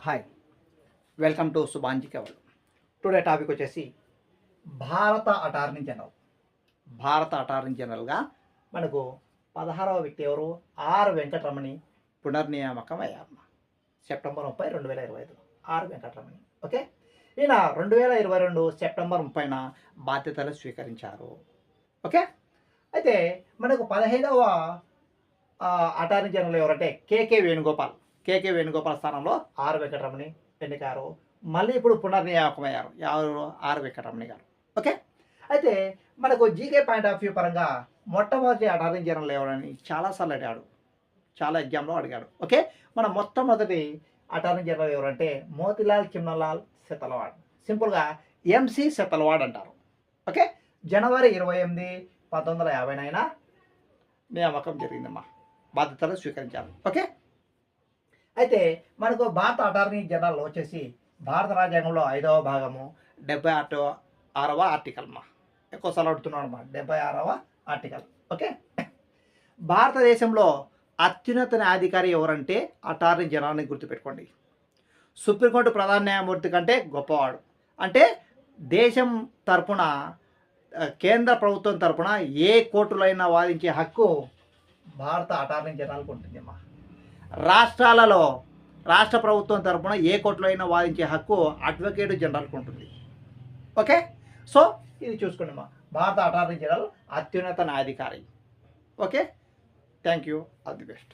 Hi, welcome to Subhanji Keval. Today topic వచ్చేసి భారత attorney general. భారత అటార్నీ జనరల్గా మనకు 16వ వ్యక్తి ఎవరు? ఆర్ వెంకటరమణి పునర్నియామకం అయ్యారు. September 30, 2025 are Venkataramani. ఓకే, ఈయన 2022 సెప్టెంబర్ 30న బాధ్యతలు స్వీకరించారు. ఓకే, అయితే మనకు 15వ అటార్నీ జనరల్ ఎవరంటే కేకే వేణుగోపాల్ స్థానంలో ఆర్ వెంకటరమణి ఎన్నికారు. మళ్ళీ ఇప్పుడు పునర్నియామకమయ్యారు ఎవరు? ఆర్ వెంకటరమణి గారు. ఓకే, అయితే మనకు జీకే పాయింట్ ఆఫ్ వ్యూ పరంగా మొట్టమొదటి అటార్నీ జనరల్ ఎవరని చాలాసార్లు అడిగాడు, చాలా ఎగ్జామ్లో అడిగాడు. ఓకే, మన మొట్టమొదటి అటార్నీ జనరల్ ఎవరంటే మోతిలాల్ చిమ్నలాల్ సెతల్వాడ్, సింపుల్గా ఎంసి సెతల్వాడ్ అంటారు. ఓకే, జనవరి 28, 1959 నియామకం జరిగిందమ్మా, బాధ్యతలు స్వీకరించారు. ఓకే, అయితే మనకు భారత అటార్నీ జనరల్ వచ్చేసి భారత రాజ్యాంగంలో 5వ భాగము 76వ ఆర్టికల్ అమ్మా. ఎక్కువసార్లు అడుగుతున్నాడు అమ్మా, 76వ ఆర్టికల్. ఓకే, భారతదేశంలో అత్యున్నత న్యాయాధికారి ఎవరంటే అటార్నీ జనరల్ని గుర్తుపెట్టుకోండి. సుప్రీంకోర్టు ప్రధాన న్యాయమూర్తి కంటే గొప్పవాడు. అంటే దేశం తరపున, కేంద్ర ప్రభుత్వం తరపున ఏ కోర్టులో అయినా వాదించే హక్కు భారత అటార్నీ జనరల్కి ఉంటుందమ్మా. రాష్ట్రాలలో రాష్ట్ర ప్రభుత్వం తరపున ఏ కోర్టులో అయినా వాదించే హక్కు అడ్వకేట్ జనరల్కి ఉంటుంది. ఓకే, సో ఇది చూసుకోండి అమ్మా, భారత అటార్నీ జనరల్ అత్యున్నత న్యాయాధికారి. Okay, thank you, all the best.